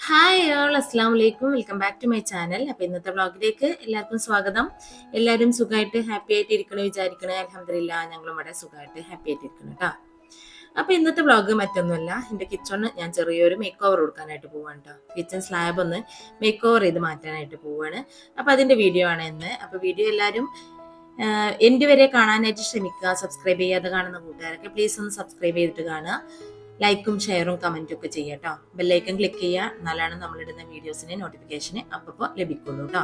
Hi all അസ്സാം വലൈക്കും welcome back to my channel. അപ്പോൾ ഇന്നത്തെ വ്ളോഗിലേക്ക് എല്ലാവർക്കും സ്വാഗതം. എല്ലാവരും സുഖമായിട്ട് ഹാപ്പി ആയിട്ട് ഇരിക്കണേ വിചാരിക്കണേ. അൽഹംദുലില്ലാ ഞങ്ങളും ഇവിടെ സുഖമായിട്ട് ഹാപ്പി ആയിട്ട് ഇരിക്കണം കേട്ടോ. അപ്പോൾ ഇന്നത്തെ വ്ളോഗ് മറ്റൊന്നുമല്ല, എൻ്റെ കിച്ചണ് ഞാൻ ചെറിയൊരു മേക്ക് ഓവർ കൊടുക്കാനായിട്ട് പോവാണ് കേട്ടോ. കിച്ചൺ സ്ലാബ് ഒന്ന് മേക്ക് ഓവർ ചെയ്ത് മാറ്റാനായിട്ട് പോവാണ്. അപ്പോൾ അതിൻ്റെ വീഡിയോ ആണ് ഇന്ന്. അപ്പോൾ വീഡിയോ എല്ലാവരും എൻ്റെ വരെ കാണാനായിട്ട് ശ്രമിക്കുക. സബ്സ്ക്രൈബ് ചെയ്യാതെ കാണുന്ന കൂട്ടുകാരൊക്കെ പ്ലീസ് ഒന്ന് സബ്സ്ക്രൈബ് ചെയ്തിട്ട് കാണുക. ലൈക്കും ഷെയറും കമൻറ്റും ഒക്കെ ചെയ്യാം കേട്ടോ. ബെല്ലൈക്കൺ ക്ലിക്ക് ചെയ്യുക, എന്നാലാണ് നമ്മളിടുന്ന വീഡിയോസിന് നോട്ടിഫിക്കേഷന് അപ്പോൾ ലഭിക്കുള്ളൂ കേട്ടോ.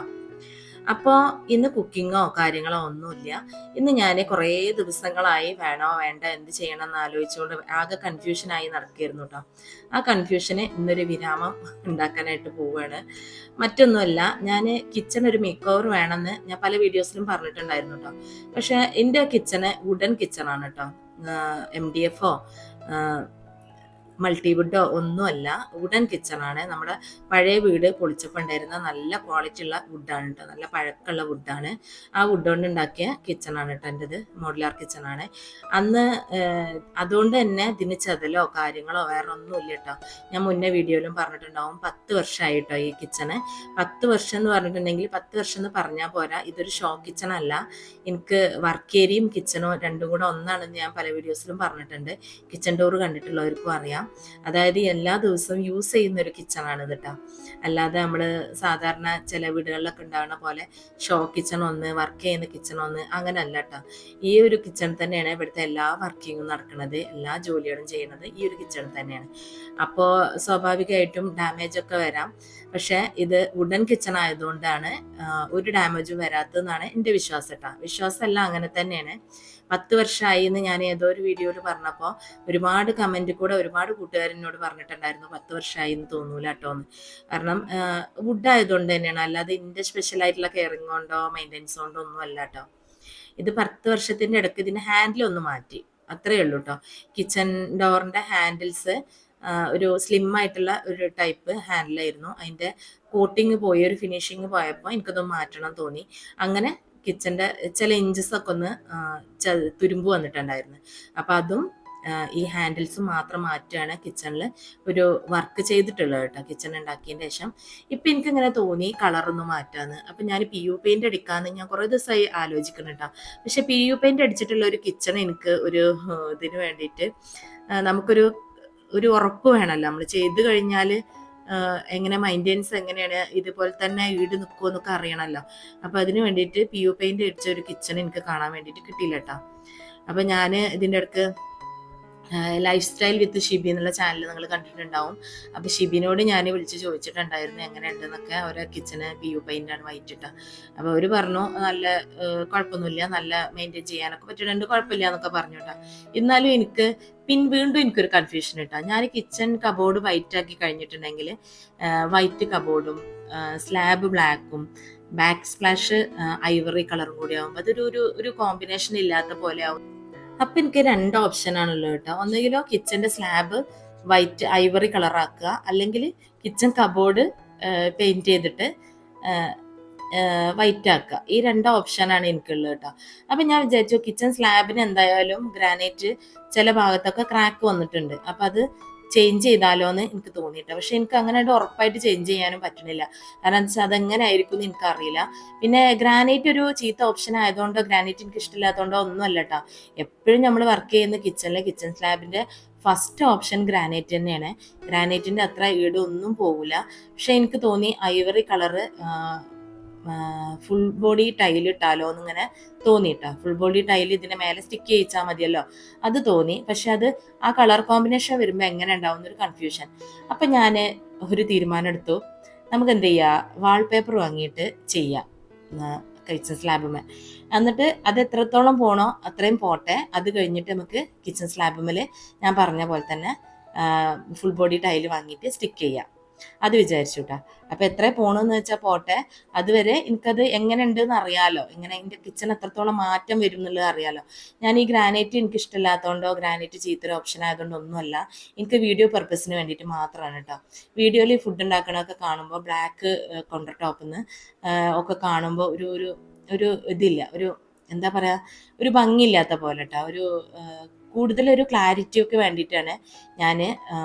അപ്പോൾ ഇന്ന് കുക്കിങ്ങോ കാര്യങ്ങളോ ഒന്നുമില്ല. ഇന്ന് ഞാൻ കുറേ ദിവസങ്ങളായി വേണോ വേണ്ട എന്ത് ചെയ്യണം എന്ന് ആലോചിച്ചുകൊണ്ട് ആകെ കൺഫ്യൂഷനായി നടക്കുകയായിരുന്നു കേട്ടോ. ആ കൺഫ്യൂഷന് ഇന്നൊരു വിരാമം ഉണ്ടാക്കാനായിട്ട് പോവുകയാണ്. മറ്റൊന്നുമല്ല, ഞാൻ കിച്ചൺ ഒരു മേക്ക് ഓവർ വേണമെന്ന് ഞാൻ പല വീഡിയോസിലും പറഞ്ഞിട്ടുണ്ടായിരുന്നു കേട്ടോ. പക്ഷെ എൻ്റെ കിച്ചണ് വുഡൻ കിച്ചണാണ് കേട്ടോ. MDFോ മൾട്ടിവുഡോ ഒന്നുമല്ല, വുഡൻ കിച്ചണാണ്. നമ്മുടെ പഴയ വീട് പൊളിച്ചപ്പോൾ ഉണ്ടായിരുന്ന നല്ല ക്വാളിറ്റി ഉള്ള വുഡാണ് കേട്ടോ. നല്ല പഴക്കമുള്ള വുഡാണ്. ആ വുഡ് കൊണ്ട് ഉണ്ടാക്കിയ കിച്ചണാണ് കേട്ടോ എൻ്റെത്. മോഡുലാർ കിച്ചണാണ്. അന്ന് അതുകൊണ്ട് തന്നെ ഇതിന് ചതലോ കാര്യങ്ങളോ വേറെ ഒന്നുമില്ല കേട്ടോ. ഞാൻ മുന്നേ വീഡിയോയിലും പറഞ്ഞിട്ടുണ്ടാവും 10 വർഷമായി കേട്ടോ ഈ കിച്ചണ്. 10 വർഷം എന്ന് പറഞ്ഞിട്ടുണ്ടെങ്കിൽ 10 വർഷം എന്ന് പറഞ്ഞാൽ പോരാ. ഇതൊരു ഷോ കിച്ചൺ അല്ല. എനിക്ക് വർക്ക് ഏരിയയും കിച്ചണും രണ്ടും കൂടെ ഒന്നാണെന്ന് ഞാൻ പല വീഡിയോസിലും പറഞ്ഞിട്ടുണ്ട്. കിച്ചൺ ഡോർ കണ്ടിട്ടുള്ളവർക്കും അറിയാം. അതായത് എല്ലാ ദിവസവും യൂസ് ചെയ്യുന്ന ഒരു കിച്ചണാണ് ഇത് കേട്ടോ. അല്ലാതെ നമ്മൾ സാധാരണ ചില വീടുകളിലൊക്കെ ഉണ്ടാകുന്ന പോലെ ഷോ കിച്ചൺ ഒന്ന്, വർക്ക് ചെയ്യുന്ന കിച്ചൺ ഒന്ന്, അങ്ങനെ അല്ല കേട്ടോ. ഈ ഒരു കിച്ചൺ തന്നെയാണ് ഇവിടുത്തെ എല്ലാ വർക്കിങ്ങും നടക്കുന്നത്, എല്ലാ ജോലികളും ചെയ്യുന്നത് ഈ ഒരു കിച്ചൺ തന്നെയാണ്. അപ്പോൾ സ്വാഭാവികമായിട്ടും ഡാമേജ് ഒക്കെ വരാം. പക്ഷെ ഇത് വുഡൻ കിച്ചൺ ആയതുകൊണ്ടാണ് ഒരു ഡാമേജും വരാത്തതെന്നാണ് എൻ്റെ വിശ്വാസം കേട്ടോ. വിശ്വാസമല്ല, അങ്ങനെ തന്നെയാണ്. 10 വർഷമായി എന്ന് ഞാൻ ഏതോ ഒരു വീഡിയോയിൽ പറഞ്ഞപ്പോൾ ഒരുപാട് കമന്റ് കൂടെ ഒരുപാട് കൂട്ടുകാരനോട് പറഞ്ഞിട്ടുണ്ടായിരുന്നു 10 വർഷമായി എന്ന് തോന്നൂല കേട്ടോ എന്ന്. കാരണം വുഡ് ആയതുകൊണ്ട് തന്നെയാണ്, അല്ലാതെ ഇതിന്റെ സ്പെഷ്യൽ ആയിട്ടുള്ള കെയറിങ് കൊണ്ടോ മെയിൻ്റെനൻസ് കൊണ്ടോ ഒന്നും അല്ല കേട്ടോ. ഇത് 10 വർഷത്തിന്റെ ഇടയ്ക്ക് ഇതിന്റെ ഹാൻഡിൽ ഒന്ന് മാറ്റി, അത്രയേ ഉള്ളൂ കേട്ടോ. കിച്ചൺ ഡോറിന്റെ ഹാൻഡിൽസ് ഒരു സ്ലിം ആയിട്ടുള്ള ഒരു ടൈപ്പ് ഹാൻഡിലായിരുന്നു. അതിന്റെ കോട്ടിങ് പോയി, ഒരു ഫിനിഷിങ് പോയപ്പോൾ എനിക്കതൊന്ന് മാറ്റണം തോന്നി. അങ്ങനെ കിച്ചന്റെ ചില ഇഞ്ചസ് ഒക്കെ ഒന്ന് തുരുമ്പ് വന്നിട്ടുണ്ടായിരുന്നു. അപ്പൊ അതും ഈ ഹാൻഡിൽസ് മാത്രം മാറ്റുകയാണ് കിച്ചണിൽ ഒരു വർക്ക് ചെയ്തിട്ടുള്ളത് കേട്ടോ. കിച്ചൺ ഉണ്ടാക്കിയതിന് ശേഷം ഇപ്പൊ എനിക്ക് ഇങ്ങനെ തോന്നി കളറൊന്ന് മാറ്റാന്ന്. അപ്പൊ ഞാൻ PU പെയിന്റ് അടിക്കാന്ന് ഞാൻ കുറെ ദിവസമായി ആലോചിക്കണം കേട്ടോ. പക്ഷെ PU പെയിന്റ് അടിച്ചിട്ടുള്ള ഒരു കിച്ചൺ എനിക്ക് ഒരു ഇതിന് വേണ്ടിയിട്ട് നമുക്കൊരു ഉറപ്പ് വേണമല്ലോ. നമ്മൾ ചെയ്ത് കഴിഞ്ഞാൽ എങ്ങനെ മെയിൻ്റെനൻസ് എങ്ങനെയാണ്, ഇതുപോലെ തന്നെ ഈട് നിൽക്കുമോ എന്നൊക്കെ അറിയണമല്ലോ. അപ്പൊ അതിന് വേണ്ടിയിട്ട് PU പെയിന്റ് അടിച്ച ഒരു കിച്ചൺ എനിക്ക് കാണാൻ വേണ്ടിയിട്ട് കിട്ടിയില്ല കേട്ടോ. അപ്പൊ ഞാൻ ഇതിൻ്റെ ഇടയ്ക്ക് ലൈഫ് സ്റ്റൈൽ വിത്ത് ഷിബി എന്നുള്ള ചാനൽ നിങ്ങൾ കണ്ടിട്ടുണ്ടാവും. അപ്പൊ ഷിബിനോട് ഞാൻ വിളിച്ച് ചോദിച്ചിട്ടുണ്ടായിരുന്നു എങ്ങനെ ഉണ്ടെന്നൊക്കെ. അവരെ കിച്ചണ് PU പെയിന്റ് ആണ് വൈറ്റ് ഇട്ട. അപ്പൊ അവര് പറഞ്ഞു നല്ല കുഴപ്പമൊന്നുമില്ല, നല്ല മെയിൻറ്റെയിൻ ചെയ്യാനൊക്കെ പറ്റുന്നുണ്ട്, കുഴപ്പമില്ല എന്നൊക്കെ പറഞ്ഞു കേട്ടോ. എന്നാലും എനിക്ക് വീണ്ടും എനിക്കൊരു കൺഫ്യൂഷൻ ഇട്ടാ. ഞാൻ കിച്ചൺ കബോർഡ് വൈറ്റ് ആക്കി കഴിഞ്ഞിട്ടുണ്ടെങ്കിൽ വൈറ്റ് കബോർഡും സ്ലാബ് ബ്ലാക്കും ബാക്ക് സ്പ്ലാഷ് ഐവറി കളറും കൂടി ആവുമ്പോൾ അതൊരു കോമ്പിനേഷൻ ഇല്ലാത്ത പോലെ ആവും. അപ്പൊ എനിക്ക് 2 ഓപ്ഷൻ ആണല്ലോ കേട്ടോ. ഒന്നുകിലോ കിച്ചന്റെ സ്ലാബ് വൈറ്റ് ഐവറി കളറാക്കുക, അല്ലെങ്കിൽ കിച്ചൺ കബോർഡ് പെയിന്റ് ചെയ്തിട്ട് വൈറ്റ് ആക്കുക. ഈ 2 ഓപ്ഷനാണ് എനിക്കുള്ളത് കേട്ടോ. അപ്പൊ ഞാൻ വിചാരിച്ചു കിച്ചൺ സ്ലാബിന് എന്തായാലും ഗ്രാനൈറ്റ് ചില ഭാഗത്തൊക്കെ ക്രാക്ക് വന്നിട്ടുണ്ട്. അപ്പൊ അത് ചേഞ്ച് ചെയ്താലോ എന്ന് എനിക്ക് തോന്നിയിട്ട്. പക്ഷെ എനിക്ക് അങ്ങനെ ഉറപ്പായിട്ട് ചേഞ്ച് ചെയ്യാനും പറ്റുന്നില്ല. കാരണം വെച്ചാൽ അതെങ്ങനെ ആയിരിക്കും എന്ന് എനിക്കറിയില്ല. പിന്നെ ഗ്രാനൈറ്റ് ഒരു ചീത്ത ഓപ്ഷൻ ആയതുകൊണ്ടോ ഗ്രാനൈറ്റ് എനിക്ക് ഇഷ്ടമില്ലാത്തതുകൊണ്ടോ ഒന്നും അല്ല കേട്ടോ. എപ്പോഴും നമ്മൾ വർക്ക് ചെയ്യുന്ന കിച്ചണിലെ കിച്ചൺ സ്ലാബിന്റെ ഫസ്റ്റ് ഓപ്ഷൻ ഗ്രാനൈറ്റ് തന്നെയാണ്. ഗ്രാനൈറ്റിന്റെ അത്ര ഈടൊന്നും പോകില്ല. പക്ഷെ എനിക്ക് തോന്നി ivory colour full body tile ഇട്ടാലോ എന്നിങ്ങനെ തോന്നിയിട്ടാ. ഫുൾ ബോഡി ടൈൽ ഇതിന്റെ മേലെ സ്റ്റിക്ക് ചെയ്യിച്ചാൽ മതിയല്ലോ, അത് തോന്നി. പക്ഷെ അത് ആ കളർ കോമ്പിനേഷൻ വരുമ്പോൾ എങ്ങനെ ഉണ്ടാവും എന്നൊരു കൺഫ്യൂഷൻ. അപ്പൊ ഞാൻ ഒരു തീരുമാനം എടുത്തു, നമുക്ക് എന്ത് ചെയ്യാ, വാൾപേപ്പർ വാങ്ങിയിട്ട് ചെയ്യാം കിച്ചൺ സ്ലാബുമേ. എന്നിട്ട് അത് എത്രത്തോളം പോണോ അത്രയും പോട്ടെ. അത് കഴിഞ്ഞിട്ട് നമുക്ക് കിച്ചൺ സ്ലാബുമേൽ ഞാൻ പറഞ്ഞ പോലെ തന്നെ ഫുൾ ബോഡി ടൈല് വാങ്ങിയിട്ട് സ്റ്റിക്ക് ചെയ്യാം. അത് വിചാരിച്ചു കേട്ടോ. അപ്പൊ എത്ര പോണെന്ന് വെച്ചാൽ പോട്ടെ. അതുവരെ എനിക്കത് എങ്ങനെ ഉണ്ട് എന്ന് അറിയാലോ, എങ്ങനെ എൻ്റെ കിച്ചൺ എത്രത്തോളം മാറ്റം വരും എന്നുള്ളത് അറിയാലോ. ഞാൻ ഈ ഗ്രാനൈറ്റ് എനിക്ക് ഇഷ്ടമില്ലാത്തതുകൊണ്ടോ ഗ്രാനൈറ്റ് ചീത്തൊരു ഓപ്ഷൻ ആയതുകൊണ്ടോ ഒന്നുമല്ല, എനിക്ക് വീഡിയോ പർപ്പസിന് വേണ്ടിയിട്ട് മാത്രമാണ് കേട്ടോ. വീഡിയോയിൽ ഫുഡ് ഉണ്ടാക്കണമൊക്കെ കാണുമ്പോൾ ബ്ലാക്ക് കൗണ്ടർ ടോപ്പിന്ന് ഒക്കെ കാണുമ്പോൾ ഒരു ഇതില്ല, ഒരു എന്താ പറയാ, ഒരു ഭംഗിയില്ലാത്ത പോലെ കേട്ടോ. കൂടുതലൊരു ക്ലാരിറ്റി ഒക്കെ വേണ്ടിയിട്ടാണ് ഞാൻ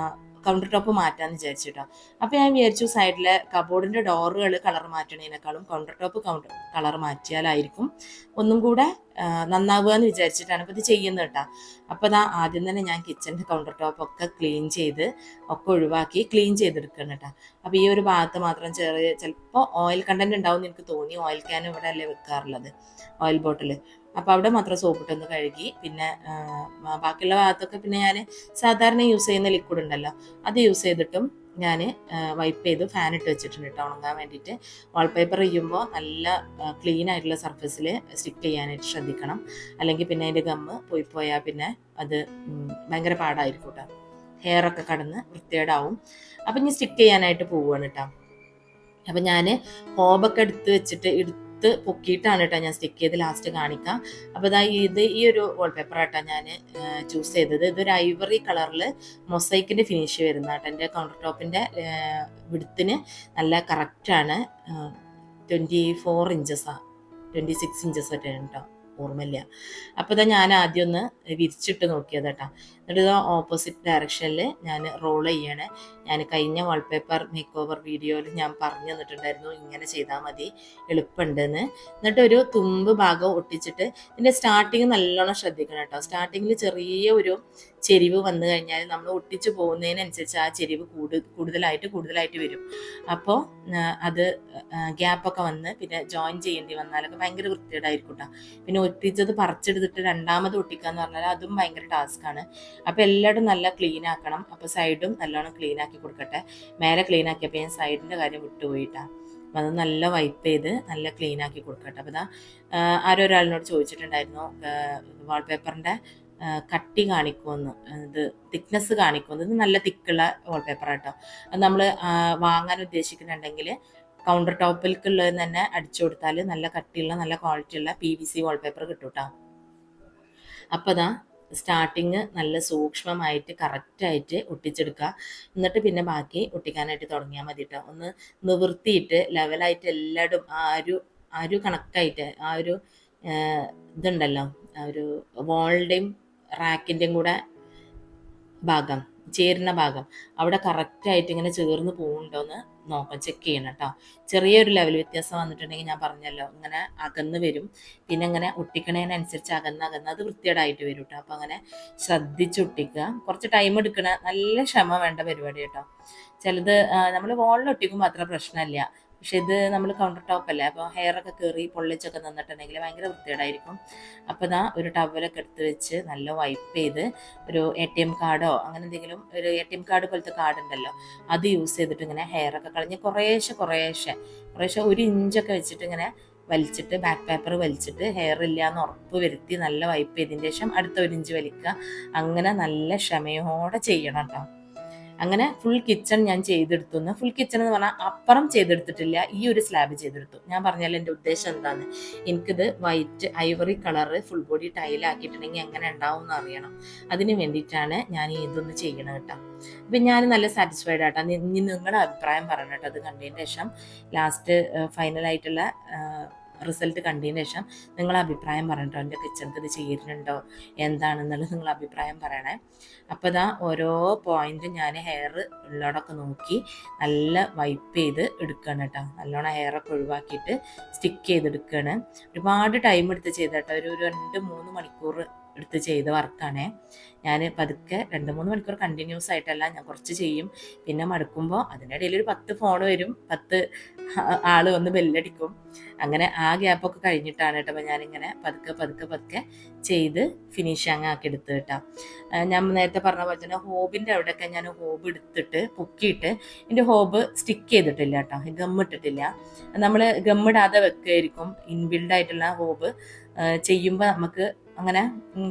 കൗണ്ടർ ടോപ്പ് മാറ്റാമെന്ന് വിചാരിച്ചിട്ടോ. അപ്പോൾ ഞാൻ വിചാരിച്ചു സൈഡിലെ കബോർഡിൻ്റെ ഡോറുകൾ കളർ മാറ്റണതിനേക്കാളും കൗണ്ടർ ടോപ്പ് കളർ മാറ്റിയാലായിരിക്കും ഒന്നും കൂടെ നന്നാവുക എന്ന് വിചാരിച്ചിട്ടാണ് ഇപ്പോൾ ഇത് ചെയ്യുന്നത് കേട്ടോ. അപ്പോൾ അതാ ആദ്യം തന്നെ ഞാൻ കിച്ചൻ്റെ കൗണ്ടർ ടോപ്പൊക്കെ ക്ലീൻ ചെയ്ത് ഒക്കെ ഒഴിവാക്കി ക്ലീൻ ചെയ്തെടുക്കണം കേട്ടോ. അപ്പോൾ ഈ ഒരു ഭാഗത്ത് മാത്രം ചിലപ്പോൾ ഓയിൽ കണ്ടൻറ്റ് ഉണ്ടാവും എന്ന് എനിക്ക് തോന്നി. ഓയിൽ ക്യാൻ ഇവിടെ അല്ലേ വെക്കാറുള്ളത്, ഓയിൽ ബോട്ടിൽ. അപ്പോൾ അവിടെ മാത്രം സോപ്പിട്ടൊന്ന് കഴുകി. പിന്നെ ബാക്കിയുള്ള ഭാഗത്തൊക്കെ പിന്നെ ഞാൻ സാധാരണ യൂസ് ചെയ്യുന്ന ലിക്വിഡ് ഉണ്ടല്ലോ അത് യൂസ് ചെയ്തിട്ടും ഞാൻ വൈപ്പ് ചെയ്ത് ഫാൻ ഇട്ട് വെച്ചിട്ടുണ്ട് കേട്ടോ ഉണങ്ങാൻ വേണ്ടിയിട്ട്. വാൾപേപ്പർ ചെയ്യുമ്പോൾ നല്ല ക്ലീൻ ആയിട്ടുള്ള സർഫസിൽ സ്റ്റിക്ക് ചെയ്യാനായിട്ട് ശ്രദ്ധിക്കണം. അല്ലെങ്കിൽ പിന്നെ അതിൻ്റെ ഗമ്മ് പോയാൽ പിന്നെ അത് ഭയങ്കര പാടായിരിക്കും കേട്ടോ, ഹെയറൊക്കെ കടന്ന് വൃത്തികേടാവും. അപ്പം ഇനി സ്റ്റിക്ക് ചെയ്യാനായിട്ട് പോവുകയാണ് കേട്ടോ. അപ്പം ഞാൻ ഹോബൊക്കെ എടുത്ത് പൊക്കിയിട്ടാണ് കേട്ടോ ഞാൻ സ്റ്റിക്ക് ചെയ്ത് ലാസ്റ്റ് കാണിക്കാം. അപ്പോൾ ഇതാ ഈ ഒരു വാൾപേപ്പർ ആട്ടോ ഞാൻ ചൂസ് ചെയ്തത്. ഇതൊരു ഐവറി കളറിൽ മൊസൈക്കിൻ്റെ ഫിനിഷ് വരുന്ന കേട്ടോ. എൻ്റെ കൗണ്ടർ ടോപ്പിൻ്റെ വിഡ്ത്തിന് നല്ല കറക്റ്റാണ്. 24 ഇഞ്ചസാണ്, 26 ഇഞ്ചസ് ഒക്കെ കേട്ടോ, ഓർമ്മയില്ല. അപ്പോൾ ഇതാ ഞാൻ ആദ്യം ഒന്ന് വിരിച്ചിട്ട് നോക്കിയത് കേട്ടോ. എന്നിട്ട് ഇത് ഓപ്പോസിറ്റ് ഡയറക്ഷനിൽ ഞാൻ റോൾ ചെയ്യണേ. ഞാൻ കഴിഞ്ഞ വാൾപേപ്പർ മേക്ക് ഓവർ വീഡിയോയിൽ ഞാൻ പറഞ്ഞു തന്നിട്ടുണ്ടായിരുന്നു ഇങ്ങനെ ചെയ്താൽ മതി, എളുപ്പമുണ്ടെന്ന്. എന്നിട്ട് ഒരു തുമ്പ് ഭാഗം ഒട്ടിച്ചിട്ട് ഇതിൻ്റെ സ്റ്റാർട്ടിങ് നല്ലോണം ശ്രദ്ധിക്കണം കേട്ടോ. സ്റ്റാർട്ടിങ്ങിൽ ചെറിയ ഒരു ചെരിവ് വന്നു കഴിഞ്ഞാൽ നമ്മൾ ഒട്ടിച്ച് പോകുന്നതിനനുസരിച്ച് ആ ചെരിവ് കൂടുതലായിട്ട് വരും. അപ്പോൾ അത് ഗ്യാപ്പൊക്കെ വന്ന് പിന്നെ ജോയിൻ ചെയ്യേണ്ടി വന്നാലൊക്കെ ഭയങ്കര വൃത്തികേടായിരിക്കും കേട്ടോ. പിന്നെ ഒട്ടിച്ചത് പറിച്ചെടുത്തിട്ട് രണ്ടാമത് ഒട്ടിക്കുക എന്ന് പറഞ്ഞാൽ അതും ഭയങ്കര ടാസ്ക്കാണ്. അപ്പോൾ എല്ലായിടും നല്ല ക്ലീൻ ആക്കണം. അപ്പോൾ സൈഡും നല്ലോണം ക്ലീൻ ആക്കി കൊടുക്കട്ടെ. മേലെ ക്ലീൻ ആക്കിയപ്പോൾ ഞാൻ സൈഡിൻ്റെ കാര്യം വിട്ടുപോയിട്ടാണ്. അപ്പം അത് നല്ല വൈപ്പ് ചെയ്ത് നല്ല ക്ലീൻ ആക്കി കൊടുക്കട്ടെ. അപ്പോൾ ഇതാ ഒരാളിനോട് ചോദിച്ചിട്ടുണ്ടായിരുന്നു വാൾപേപ്പറിൻ്റെ കട്ടി കാണിക്കുമെന്ന്, ഇത് തിക്നെസ് കാണിക്കുമെന്ന്. ഇത് നല്ല തിക്കുള്ള വാൾപേപ്പർ ആട്ടോ. അത് നമ്മൾ വാങ്ങാൻ ഉദ്ദേശിക്കുന്നുണ്ടെങ്കിൽ കൗണ്ടർ ടോപ്പിലേക്കുള്ളത് തന്നെ അടിച്ചു കൊടുത്താൽ നല്ല കട്ടിയുള്ള നല്ല ക്വാളിറ്റിയുള്ള PVC വാൾപേപ്പർ കിട്ടും കേട്ടോ. അപ്പോൾ അതാ സ്റ്റാർട്ടിങ് നല്ല സൂക്ഷ്മമായിട്ട് കറക്റ്റായിട്ട് ഒട്ടിച്ചെടുക്കുക. എന്നിട്ട് പിന്നെ ബാക്കി ഒട്ടിക്കാനായിട്ട് തുടങ്ങിയാൽ മതി കേട്ടോ. ഒന്ന് നിവൃത്തിയിട്ട് ലെവലായിട്ട് എല്ലായിടും ആ ഒരു കണക്കായിട്ട് ആ ഒരു ഇതുണ്ടല്ലോ, ആ ഒരു വാളിൻ്റെയും റാക്കിൻ്റെയും കൂടെ ഭാഗം ചേരുന്ന ഭാഗം അവിടെ കറക്റ്റായിട്ട് ഇങ്ങനെ ചേർന്ന് പോകുന്നുണ്ടോയെന്ന് നോക്കാം, ചെക്ക് ചെയ്യണം കേട്ടോ. ചെറിയൊരു ലെവൽ വ്യത്യാസം വന്നിട്ടുണ്ടെങ്കിൽ ഞാൻ പറഞ്ഞല്ലോ ഇങ്ങനെ അകന്ന് വരും. പിന്നെ ഇങ്ങനെ ഒട്ടിക്കണതിനനുസരിച്ച് അകന്ന് അത് വൃത്തികേടായിട്ട് വരും കേട്ടോ. അപ്പോൾ അങ്ങനെ ശ്രദ്ധിച്ച് ഒട്ടിക്കുക. കുറച്ച് ടൈം എടുക്കണ നല്ല ക്ഷമ വേണ്ട പരിപാടി കേട്ടോ. ചിലത് നമ്മൾ വാളിൽ ഒട്ടിക്കുമ്പോൾ അത്ര പ്രശ്നമില്ല. പക്ഷെ ഇത് നമ്മൾ കൗണ്ടർ ടോപ്പ് അല്ലേ, അപ്പോൾ ഹെയറൊക്കെ കയറി പൊള്ളിച്ചൊക്കെ നിന്നിട്ടുണ്ടെങ്കിൽ ഭയങ്കര വൃത്തികേടായിരിക്കും. അപ്പോൾ ഇതാ ഒരു ടവലൊക്കെ എടുത്ത് വെച്ച് നല്ല വൈപ്പ് ചെയ്ത് ഒരു ATM കാർഡോ അങ്ങനെ എന്തെങ്കിലും ഒരു ATM കാർഡ് പോലത്തെ കാർഡ് ഉണ്ടല്ലോ അത് യൂസ് ചെയ്തിട്ട് ഇങ്ങനെ ഹെയറൊക്കെ കളഞ്ഞ് കുറേശ്ശെ 1 ഇഞ്ചൊക്കെ വെച്ചിട്ട് ഇങ്ങനെ വലിച്ചിട്ട് ബാക്ക് പേപ്പർ വലിച്ചിട്ട് ഹെയർ ഇല്ല എന്ന് ഉറപ്പ് വരുത്തി നല്ല വൈപ്പ് ചെയ്തതിന് ശേഷം അടുത്ത 1 ഇഞ്ച് വലിക്കുക. അങ്ങനെ നല്ല ക്ഷമയോടെ ചെയ്യണം കേട്ടോ. അങ്ങനെ ഫുൾ കിച്ചൺ ഞാൻ ചെയ്തെടുത്തു. ഫുൾ കിച്ചൺ എന്ന് പറഞ്ഞാൽ അപ്പുറം ചെയ്തെടുത്തിട്ടില്ല, ഈ ഒരു സ്ലാബ് ചെയ്തെടുത്തു. ഞാൻ പറഞ്ഞാൽ എൻ്റെ ഉദ്ദേശം എന്താണ്, എനിക്കിത് white ivory colour full body ടൈലാക്കിയിട്ടുണ്ടെങ്കിൽ എങ്ങനെ ഉണ്ടാവും എന്ന് അറിയണം. അതിന് വേണ്ടിയിട്ടാണ് ഞാൻ ഇതൊന്ന് ചെയ്യണം കേട്ടോ. അപ്പം ഞാൻ നല്ല സാറ്റിസ്ഫൈഡ് ആട്ടോ. നിങ്ങളുടെ അഭിപ്രായം പറയണം കേട്ടോ. അത് കണ്ടതിന് ശേഷം ലാസ്റ്റ് ഫൈനലായിട്ടുള്ള റിസൾട്ട് കണ്ടതിന് ശേഷം നിങ്ങളെ അഭിപ്രായം പറയട്ടോ. എൻ്റെ കിച്ചണിക്ക് ഇത് ചെയ്യുന്നുണ്ടോ എന്താണെന്നുള്ളത് നിങ്ങൾ അഭിപ്രായം പറയണേ. അപ്പോൾ ഇതാ ഓരോ പോയിന്റും ഞാൻ ഹെയർ ഉള്ളോടൊക്കെ നോക്കി നല്ല വൈപ്പ് ചെയ്ത് എടുക്കണം കേട്ടോ. നല്ലോണം ഹെയറൊക്കെ ഒഴിവാക്കിയിട്ട് സ്റ്റിക്ക് ചെയ്തെടുക്കുകയാണ്. ഒരുപാട് ടൈം എടുത്ത് ചെയ്തേട്ടോ. ഒരു 2-3 മണിക്കൂർ എടുത്ത് ചെയ്ത വർക്കാണേ. ഞാൻ പതുക്കെ 2-3 മണിക്കൂർ കണ്ടിന്യൂസ് ആയിട്ടല്ല, ഞാൻ കുറച്ച് ചെയ്യും, പിന്നെ മടുക്കുമ്പോൾ അതിനിടയിൽ ഒരു 10 ഫോൺ വരും, 10 ആൾ വന്ന് ബെല്ലടിക്കും. അങ്ങനെ ആ ഗ്യാപ്പൊക്കെ കഴിഞ്ഞിട്ടാണ് കേട്ടോ ഞാനിങ്ങനെ പതുക്കെ ചെയ്ത് ഫിനിഷിങ് ആക്കി എടുത്ത് കേട്ടോ. ഞാൻ നേരത്തെ പറഞ്ഞ പോലെ തന്നെ ഹോബിൻ്റെ അവിടെയൊക്കെ ഞാൻ ഹോബ് എടുത്തിട്ട് പൊക്കിയിട്ട് എൻ്റെ ഹോബ് സ്റ്റിക്ക് ചെയ്തിട്ടില്ല കേട്ടോ, ഗമ്മിട്ടിട്ടില്ല. നമ്മൾ ഗമ്മിടാതെ വെക്കുകയായിരിക്കും. ഇൻബിൽഡായിട്ടുള്ള ഹോബ് ചെയ്യുമ്പോൾ നമുക്ക് അങ്ങനെ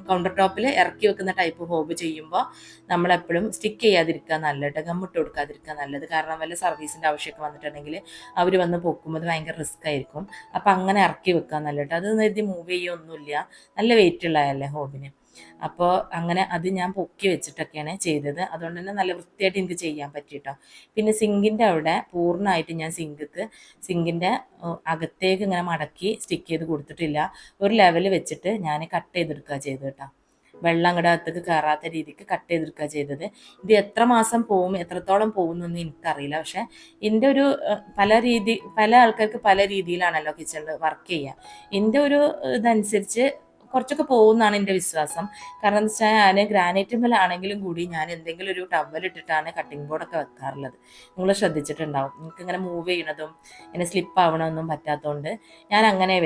കൗണ്ടർ ടോപ്പിൽ ഇറക്കി വെക്കുന്ന ടൈപ്പ് ഹോബ് ചെയ്യുമ്പോൾ നമ്മളെപ്പോഴും സ്റ്റിക്ക് ചെയ്യാതിരിക്കുക നല്ലത്, ഗമ്മിട്ട് കൊടുക്കാതിരിക്കുക നല്ലത്. കാരണം വല്ല സർവീസിൻ്റെ ആവശ്യമൊക്കെ വന്നിട്ടുണ്ടെങ്കിൽ അവർ വന്ന് പൊക്കുമ്പോൾ അത് ഭയങ്കര റിസ്ക് ആയിരിക്കും. അപ്പം അങ്ങനെ ഇറക്കി വെക്കുക നല്ലത്. അത് നേരത്തെ മൂവ് ചെയ്യൊന്നുമില്ല, നല്ല വെയിറ്റ് ഉള്ളതല്ലേ ഹോബിന്. അപ്പോൾ അങ്ങനെ അത് ഞാൻ പൊക്കി വെച്ചിട്ടൊക്കെയാണ് ചെയ്തത്. അതുകൊണ്ട് തന്നെ നല്ല വൃത്തിയായിട്ട് എനിക്ക് ചെയ്യാൻ പറ്റിയിട്ടോ. പിന്നെ സിങ്കിൻ്റെ അവിടെ പൂർണ്ണമായിട്ട് ഞാൻ സിങ്കിൻ്റെ അകത്തേക്ക് ഇങ്ങനെ മടക്കി സ്റ്റിക്ക് ചെയ്ത് കൊടുത്തിട്ടില്ല. ഒരു ലെവൽ വെച്ചിട്ട് ഞാൻ കട്ട് ചെയ്തെടുക്കുക ചെയ്ത് കേട്ടോ. വെള്ളം അങ്ങടെ അകത്തേക്ക് കയറാത്ത രീതിക്ക് കട്ട് ചെയ്തെടുക്കുക ചെയ്തത്. ഇത് എത്ര മാസം പോവും, എത്രത്തോളം പോകും എന്നൊന്നും എനിക്കറിയില്ല. പക്ഷെ എൻ്റെ ഒരു പല ആൾക്കാർക്ക് പല രീതിയിലാണല്ലോ കിച്ചണിൽ വർക്ക് ചെയ്യുക. എൻ്റെ ഒരു ഇതനുസരിച്ച് കുറച്ചൊക്കെ പോകുമെന്നാണ് എൻ്റെ വിശ്വാസം. കാരണം എന്ന് വെച്ചാൽ ഞാൻ ഗ്രാനൈറ്റുമ്മലാണെങ്കിലും കൂടി ഞാൻ എന്തെങ്കിലും ഒരു ടവലിട്ടിട്ടാണ് കട്ടിംഗ് ബോർഡൊക്കെ വെക്കാറുള്ളത്. നിങ്ങൾ ശ്രദ്ധിച്ചിട്ടുണ്ടാവും. എനിക്കിങ്ങനെ മൂവ് ചെയ്യണതും ഇങ്ങനെ സ്ലിപ്പ് ആവണമൊന്നും പറ്റാത്തതുകൊണ്ട് ഞാൻ അങ്ങനെ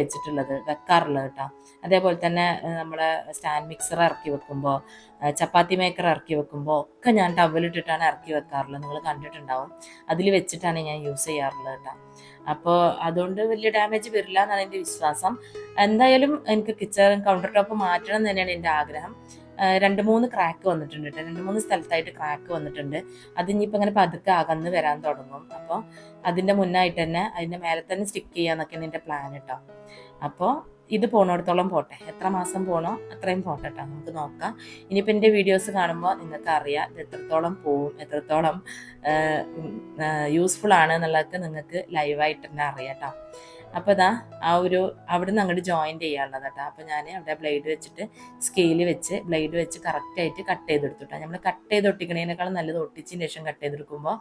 വെക്കാറുള്ളത് കേട്ടോ. അതേപോലെ തന്നെ നമ്മളെ സ്റ്റാൻഡ് മിക്സർ ഇറക്കി വെക്കുമ്പോൾ, ചപ്പാത്തി മേക്കർ ഇറക്കി വെക്കുമ്പോൾ ഒക്കെ ഞാൻ ടവലിട്ടിട്ടാണ് ഇറക്കി വെക്കാറുള്ളത്. നിങ്ങൾ കണ്ടിട്ടുണ്ടാവും. അതിൽ വെച്ചിട്ടാണ് ഞാൻ യൂസ് ചെയ്യാറുള്ളത് കേട്ടോ. അപ്പോൾ അതുകൊണ്ട് വലിയ ഡാമേജ് വരില്ല എന്നാണ് എൻ്റെ വിശ്വാസം. എന്തായാലും എനിക്ക് കിച്ചൺ കൗണ്ടർ ടോപ്പ് മാറ്റണം എന്ന് തന്നെയാണ് എൻ്റെ ആഗ്രഹം. 2-3 ക്രാക്ക് വന്നിട്ടുണ്ട് കേട്ടോ. 2-3 സ്ഥലത്തായിട്ട് ക്രാക്ക് വന്നിട്ടുണ്ട്. അതിനിപ്പോൾ ഇങ്ങനെ പതുക്കെ അകന്ന് വരാൻ തുടങ്ങും. അപ്പോൾ അതിൻ്റെ മുന്നായിട്ട് തന്നെ അതിൻ്റെ മേലെ തന്നെ സ്റ്റിക്ക് ചെയ്യാന്നൊക്കെയാണ് എൻ്റെ പ്ലാൻ കേട്ടോ. അപ്പോൾ ഇത് പോണോടത്തോളം പോട്ടെ, എത്ര മാസം പോണോ അത്രയും പോട്ടെ കേട്ടോ, നമുക്ക് നോക്കാം. ഇനിയിപ്പോൾ എൻ്റെ വീഡിയോസ് കാണുമ്പോൾ നിങ്ങൾക്ക് അറിയാം ഇത് എത്രത്തോളം പോവും, എത്രത്തോളം യൂസ്ഫുൾ ആണ് എന്നുള്ളതൊക്കെ നിങ്ങൾക്ക് ലൈവായിട്ട് തന്നെ അറിയാം കേട്ടോ. അപ്പോൾ ഇതാ അവിടെ നിന്ന് അങ്ങോട്ട് ജോയിൻ ചെയ്യാനുള്ളത് കേട്ടോ. അപ്പോൾ ഞാൻ അവിടെ ബ്ലേഡ് വെച്ചിട്ട് സ്കെയിൽ വെച്ച് ബ്ലേഡ് വെച്ച് കറക്റ്റായിട്ട് കട്ട് ചെയ്തെടുത്തു കേട്ടോ. നമ്മൾ കട്ട് ചെയ്ത് ഒട്ടിക്കണേനേക്കാളും നല്ലത് ഒട്ടിച്ചതിന് ശേഷം കട്ട് ചെയ്തെടുക്കുമ്പോൾ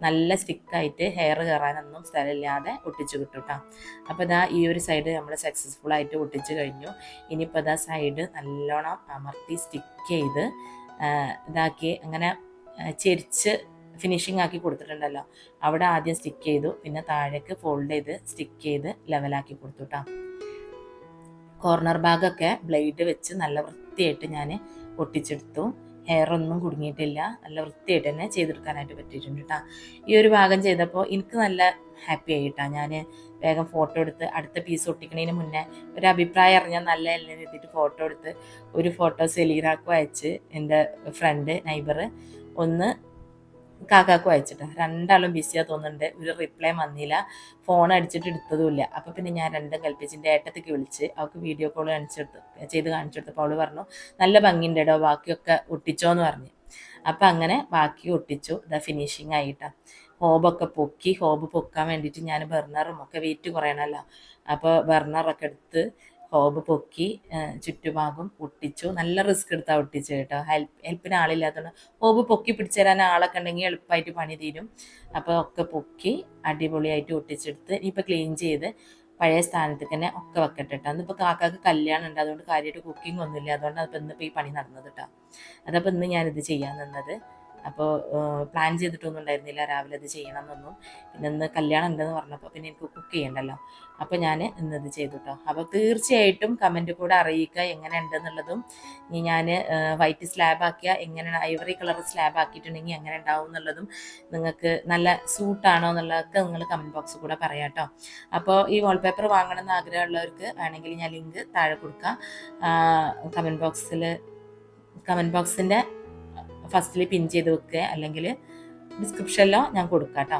നല്ല സ്റ്റിക്കായിട്ട് ഹെയർ കയറാനൊന്നും സ്ഥലമില്ലാതെ ഒട്ടിച്ച് കിട്ടും കേട്ടോ. അപ്പോൾ ഇതാ ഈ ഒരു സൈഡ് നമ്മൾ സക്സസ്ഫുൾ ആയിട്ട് ഒട്ടിച്ച് കഴിഞ്ഞു. ഇനിയിപ്പോൾ ഇതാ സൈഡ് നല്ലോണം അമർത്തി സ്റ്റിക്ക് ചെയ്ത് ഇതാക്കി അങ്ങനെ ചെരിച്ച് ഫിനിഷിംഗ് ആക്കി കൊടുത്തിട്ടുണ്ടല്ലോ. അവിടെ ആദ്യം സ്റ്റിക്ക് ചെയ്തു, പിന്നെ താഴേക്ക് ഫോൾഡ് ചെയ്ത് സ്റ്റിക്ക് ചെയ്ത് ലെവലാക്കി കൊടുത്തു കേട്ടോ. കോർണർ ഭാഗമൊക്കെ ബ്ലേഡ് വെച്ച് നല്ല വൃത്തിയായിട്ട് ഞാൻ ഒട്ടിച്ചെടുത്തു. ഹെയർ ഒന്നും കുടുങ്ങിയിട്ടില്ല, നല്ല വൃത്തിയായിട്ട് തന്നെ ചെയ്തെടുക്കാനായിട്ട് പറ്റിയിട്ടുണ്ട് കേട്ടോ. ഈ ഒരു ഭാഗം ചെയ്തപ്പോൾ എനിക്ക് നല്ല ഹാപ്പി ആയിട്ടാ. ഞാൻ വേഗം ഫോട്ടോ എടുത്ത് അടുത്ത പീസ് ഒട്ടിക്കുന്നതിന് മുന്നേ ഒരു അഭിപ്രായം അറിഞ്ഞാൽ നല്ല എല്ലാം എഴുതിയിട്ട് ഫോട്ടോ എടുത്ത് ഒരു ഫോട്ടോ സെലീനാക്കും അയച്ച് എൻ്റെ ഫ്രണ്ട് നൈബർ ഒന്ന് കാക്കാക്കും അയച്ചിട്ട്. രണ്ടാളും ബിസിയാ തോന്നുന്നുണ്ട്, ഒരു റിപ്ലൈ വന്നില്ല, ഫോൺ അടിച്ചിട്ട് എടുത്തതുമില്ല. അപ്പോൾ പിന്നെ ഞാൻ രണ്ടും കൽപ്പിച്ചിൻ്റെ ഏട്ടത്തേക്ക് വിളിച്ച് അവൾക്ക് വീഡിയോ കോൾ ചെയ്ത് കാണിച്ചു കൊടുത്തപ്പോൾ അവൾ പറഞ്ഞു നല്ല ഭംഗിയുണ്ട് കേട്ടോ, ബാക്കിയൊക്കെ ഒട്ടിച്ചോന്ന് പറഞ്ഞു. അപ്പം അങ്ങനെ ബാക്കി ഒട്ടിച്ചു. ഇതാ ഫിനിഷിങ് ആയിട്ടാണ്. ഹോബൊക്കെ പൊക്കി, ഹോബ് പൊക്കാൻ വേണ്ടിയിട്ട് ഞാൻ ബർണറും ഒക്കെ വെയിറ്റ് കുറയണമല്ലോ, അപ്പോൾ ബർണറൊക്കെ എടുത്ത് ഹോബ് പൊക്കി ചുറ്റുഭാഗം ഒട്ടിച്ചു. നല്ല റിസ്ക് എടുത്താൽ ഒട്ടിച്ചു കേട്ടോ. ഹെൽപ്പിന് ആളില്ലാത്തതുകൊണ്ട് ഹോബ് പൊക്കി പിടിച്ചു തരാൻ ആളൊക്കെ ഉണ്ടെങ്കിൽ എളുപ്പമായിട്ട് പണി തീരും. അപ്പോൾ ഒക്കെ പൊക്കി അടിപൊളിയായിട്ട് ഒട്ടിച്ചെടുത്ത് ഇനിയിപ്പോൾ ക്ലീൻ ചെയ്ത് പഴയ സ്ഥാനത്തേക്ക് തന്നെ ഒക്കെ വെക്കട്ടെ കേട്ടോ. അന്നിപ്പോൾ കാക്കാക്ക് കല്യാണം ഉണ്ട്, അതുകൊണ്ട് കാര്യമായിട്ട് കുക്കിംഗ് ഒന്നുമില്ല, അതുകൊണ്ട് അതിപ്പോൾ ഇന്നിപ്പോൾ ഈ പണി നടന്നത് കേട്ടോ. അതപ്പോൾ ഇന്ന് ഞാനിത് ചെയ്യാൻ നിന്നത്. അപ്പോൾ പ്ലാൻ ചെയ്തിട്ടൊന്നും ഉണ്ടായിരുന്നില്ല രാവിലെ അത് ചെയ്യണം എന്നൊന്നും. പിന്നെ ഇന്ന് കല്യാണം ഉണ്ടെന്ന് പറഞ്ഞപ്പോൾ പിന്നെ എനിക്ക് കുക്ക് ചെയ്യണ്ടല്ലോ, അപ്പോൾ ഞാൻ ഇന്നത് ചെയ്തു കേട്ടോ. അപ്പോൾ തീർച്ചയായിട്ടും കമൻറ്റ് കൂടെ അറിയിക്കുക എങ്ങനെ ഉണ്ടെന്നുള്ളതും. ഇനി ഞാൻ വൈറ്റ് സ്ലാബ് ആക്കിയ എങ്ങനെ ഐവറി കളർ സ്ലാബ് ആക്കിയിട്ടുണ്ടെങ്കിൽ എങ്ങനെ ഉണ്ടാവും എന്നുള്ളതും, നിങ്ങൾക്ക് നല്ല സൂട്ടാണോ എന്നുള്ളതൊക്കെ നിങ്ങൾ കമൻറ്റ് ബോക്സിൽ കൂടെ പറയാം കേട്ടോ. അപ്പോൾ ഈ വാൾപേപ്പർ വാങ്ങണമെന്ന് ആഗ്രഹമുള്ളവർക്ക് വേണമെങ്കിൽ ഞാൻ ലിങ്ക് താഴെ കൊടുക്കാം. കമൻറ്റ് ബോക്സിൻ്റെ ഫസ്റ്റിൽ പിൻ ചെയ്ത് വെക്കുക, അല്ലെങ്കിൽ ഡിസ്ക്രിപ്ഷനിലോ ഞാൻ കൊടുക്കാം കേട്ടോ.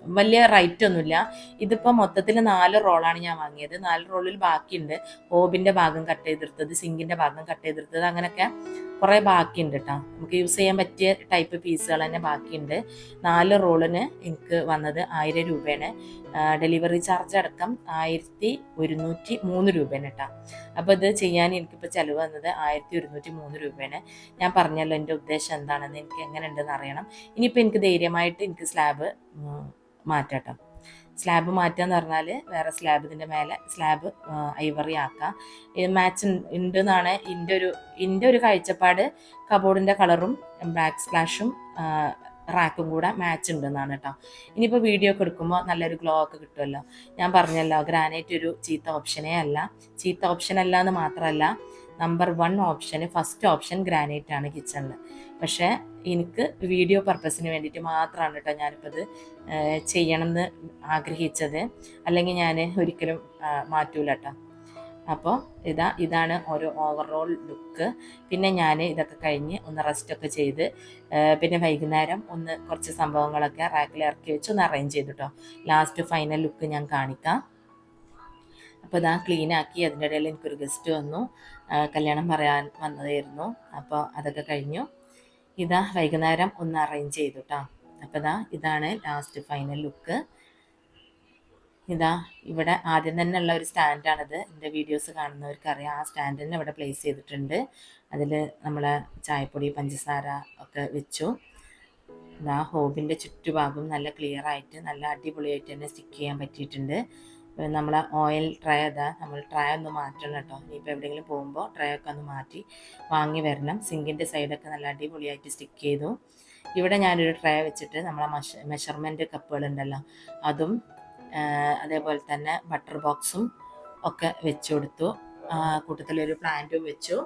വലിയ റൈറ്റ് ഒന്നുമില്ല. ഇതിപ്പോൾ മൊത്തത്തിൽ 4 റോളാണ് ഞാൻ വാങ്ങിയത്. 4 റോളിൽ ബാക്കിയുണ്ട്. ഹോബിൻ്റെ ഭാഗം കട്ട് ചെയ്തെടുത്തത്, സിങ്കിൻ്റെ ഭാഗം കട്ട് ചെയ്തെടുത്തത്, അങ്ങനെയൊക്കെ കുറേ ബാക്കിയുണ്ട് കേട്ടോ. നമുക്ക് യൂസ് ചെയ്യാൻ പറ്റിയ ടൈപ്പ് പീസുകൾ തന്നെ ബാക്കിയുണ്ട്. 4 റോളിന് എനിക്ക് വന്നത് 1000 രൂപയാണ്. ഡെലിവറി ചാർജ് അടക്കം 1103 രൂപയാണ് കേട്ടോ. അപ്പോൾ ഇത് ചെയ്യാൻ എനിക്കിപ്പോൾ ചിലവ് വന്നത് 1103 രൂപയാണ്. ഞാൻ പറഞ്ഞല്ലോ എൻ്റെ ഉദ്ദേശം എന്താണെന്ന്, എനിക്ക് എങ്ങനെ ഉണ്ടെന്ന് അറിയണം. ഇനിയിപ്പോൾ എനിക്ക് ധൈര്യമായിട്ട് എനിക്ക് സ്ലാബ് മാറ്റാട്ടോ. സ്ലാബ് മാറ്റുക എന്ന് പറഞ്ഞാൽ വേറെ സ്ലാബ് ഇതിൻ്റെ മേലെ സ്ലാബ് ഐവറി ആക്കാം. മാച്ച് ഉണ്ട് എന്നാണ് എൻ്റെ ഒരു കാഴ്ചപ്പാട്. കബോർഡിൻ്റെ കളറും ബ്ലാക്ക് സ്പ്ലാഷും റാക്കും കൂടെ മാച്ച് ഉണ്ടെന്നാണ് കേട്ടോ. ഇനിയിപ്പോൾ വീഡിയോ ഒക്കെ എടുക്കുമ്പോൾ നല്ലൊരു ഗ്ലോ ഒക്കെ കിട്ടുമല്ലോ. ഞാൻ പറഞ്ഞല്ലോ ഗ്രാനൈറ്റ് ഒരു ചീത്ത ഓപ്ഷനേ അല്ല. ചീത്ത ഓപ്ഷൻ അല്ല എന്ന് മാത്രമല്ല, നമ്പർ 1 ഓപ്ഷന് ഫസ്റ്റ് ഓപ്ഷൻ ഗ്രാനൈറ്റ് ആണ് കിച്ചണിൽ. പക്ഷേ എനിക്ക് വീഡിയോ പർപ്പസിന് വേണ്ടിയിട്ട് മാത്രമാണ് കേട്ടോ ഞാനിപ്പോൾ ഇത് ചെയ്യണമെന്ന് ആഗ്രഹിച്ചത്. അല്ലെങ്കിൽ ഞാൻ ഒരിക്കലും മാറ്റൂല കേട്ടോ. അപ്പോൾ ഇതാണ് ഒരു ഓവറോൾ ലുക്ക്. പിന്നെ ഞാൻ ഇതൊക്കെ കഴിഞ്ഞ് ഒന്ന് റെസ്റ്റൊക്കെ ചെയ്ത് പിന്നെ വൈകുന്നേരം ഒന്ന് കുറച്ച് സംഭവങ്ങളൊക്കെ റാക്കിൽ ഇറക്കി വെച്ച് ഒന്ന് അറേഞ്ച് ചെയ്തു കേട്ടോ. ലാസ്റ്റ് ഫൈനൽ ലുക്ക് ഞാൻ കാണിക്കാം. അപ്പോൾ ക്ലീൻ ആക്കി. അതിൻ്റെ ഇടയിൽ എനിക്കൊരു ഗസ്റ്റ് വന്നു, കല്യാണം പറയാൻ വന്നതായിരുന്നു. അപ്പോൾ അതൊക്കെ കഴിഞ്ഞു. വൈകുന്നേരം ഒന്ന് അറേഞ്ച് ചെയ്തു കേട്ടോ. അപ്പോൾ ഇതാണ് ലാസ്റ്റ് ഫൈനൽ ലുക്ക്. ഇതാ ഇവിടെ ആദ്യം തന്നെ ഉള്ള ഒരു സ്റ്റാൻഡാണിത്. എൻ്റെ വീഡിയോസ് കാണുന്നവർക്ക് അറിയാം. ആ സ്റ്റാൻഡ് തന്നെ ഇവിടെ പ്ലേസ് ചെയ്തിട്ടുണ്ട്. അതിൽ നമ്മളെ ചായപ്പൊടി പഞ്ചസാര ഒക്കെ വെച്ചു. ഇതാ ഹോബിൻ്റെ ചുറ്റുഭാഗം നല്ല ക്ലിയർ ആയിട്ട് നല്ല അടിപൊളിയായിട്ട് തന്നെ സ്റ്റിക്ക് ചെയ്യാൻ പറ്റിയിട്ടുണ്ട്. നമ്മളെ ഓയിൽ ട്രേ ഇതാ നമ്മൾ ട്രേ ഒന്ന് മാറ്റണം കേട്ടോ. ഇനിയിപ്പോൾ എവിടെയെങ്കിലും പോകുമ്പോൾ ട്രേ ഒക്കെ ഒന്ന് മാറ്റി വാങ്ങി വരണം. സിങ്കിൻ്റെ സൈഡൊക്കെ നല്ല അടിപൊളിയായിട്ട് സ്റ്റിക്ക് ചെയ്തു. ഇവിടെ ഞാനൊരു ട്രേ വെച്ചിട്ട് നമ്മളെ മെഷർമെൻറ്റ് കപ്പുകളുണ്ടല്ലോ അതും അതേപോലെ തന്നെ ബട്ടർ ബോക്സും ഒക്കെ വെച്ചു കൊടുത്തു. കൂട്ടത്തിലൊരു പ്ലാന്റും വെച്ചു.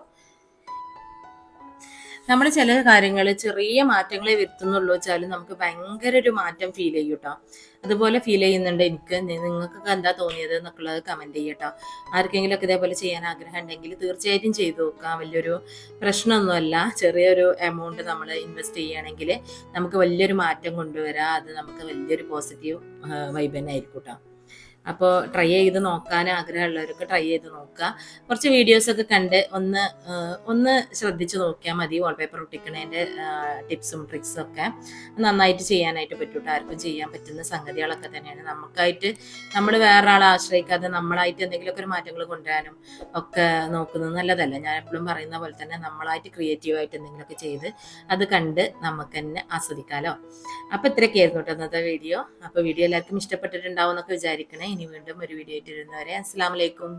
നമ്മൾ ചില കാര്യങ്ങൾ ചെറിയ മാറ്റങ്ങളെ വരുത്തുന്നുള്ളൂ വെച്ചാലും നമുക്ക് ഭയങ്കര ഒരു മാറ്റം ഫീൽ ചെയ്യും കേട്ടോ. അതുപോലെ ഫീൽ ചെയ്യുന്നുണ്ട് എനിക്ക്. നിങ്ങൾക്കൊക്കെ എന്താ തോന്നിയത് എന്നൊക്കെയുള്ളത് കമൻറ്റ് ചെയ്യട്ടോ. ആർക്കെങ്കിലും ഒക്കെ ഇതേപോലെ ചെയ്യാൻ ആഗ്രഹം ഉണ്ടെങ്കിൽ തീർച്ചയായിട്ടും ചെയ്തു നോക്കാം. വലിയൊരു പ്രശ്നമൊന്നുമല്ല. ചെറിയൊരു എമൗണ്ട് നമ്മൾ ഇൻവെസ്റ്റ് ചെയ്യുകയാണെങ്കിൽ നമുക്ക് വലിയൊരു മാറ്റം കൊണ്ടുവരാം. അത് നമുക്ക് വലിയൊരു പോസിറ്റീവ് വൈബ് തന്നെ ആയിരിക്കും കേട്ടോ. അപ്പോൾ ട്രൈ ചെയ്ത് നോക്കാൻ ആഗ്രഹമുള്ളവർക്ക് ട്രൈ ചെയ്ത് നോക്കുക. കുറച്ച് വീഡിയോസൊക്കെ കണ്ട് ഒന്ന് ശ്രദ്ധിച്ച് നോക്കിയാൽ മതി. വാൾപേപ്പർ ഒട്ടിക്കണതിൻ്റെ ടിപ്സും ട്രിക്സും ഒക്കെ നന്നായിട്ട് ചെയ്യാനായിട്ട് പറ്റൂട്ടോ. ആർക്കും ചെയ്യാൻ പറ്റുന്ന സംഗതികളൊക്കെ തന്നെയാണ്. നമുക്കായിട്ട് നമ്മൾ വേറെ ആളെ ആശ്രയിക്കാതെ നമ്മളായിട്ട് എന്തെങ്കിലുമൊക്കെ ഒരു മാറ്റങ്ങൾ കൊണ്ടുവരാനും ഒക്കെ നോക്കുന്നത് നല്ലതല്ല. ഞാൻ എപ്പോഴും പറയുന്ന പോലെ തന്നെ നമ്മളായിട്ട് ക്രിയേറ്റീവായിട്ട് എന്തെങ്കിലുമൊക്കെ ചെയ്ത് അത് കണ്ട് നമുക്ക് തന്നെ ആസ്വദിക്കാമല്ലോ. അപ്പോൾ ഇത്രയൊക്കെയായിരുന്നു കേട്ടോ ഇന്നത്തെ വീഡിയോ. അപ്പോൾ വീഡിയോ എല്ലാവർക്കും ഇഷ്ടപ്പെട്ടിട്ടുണ്ടാവും എന്നൊക്കെ വിചാരിക്കണേ. ഇനി വീണ്ടും ഒരു വീഡിയോ ആയിട്ട് വരുന്നവരെ അസ്സലാമു അലൈക്കും.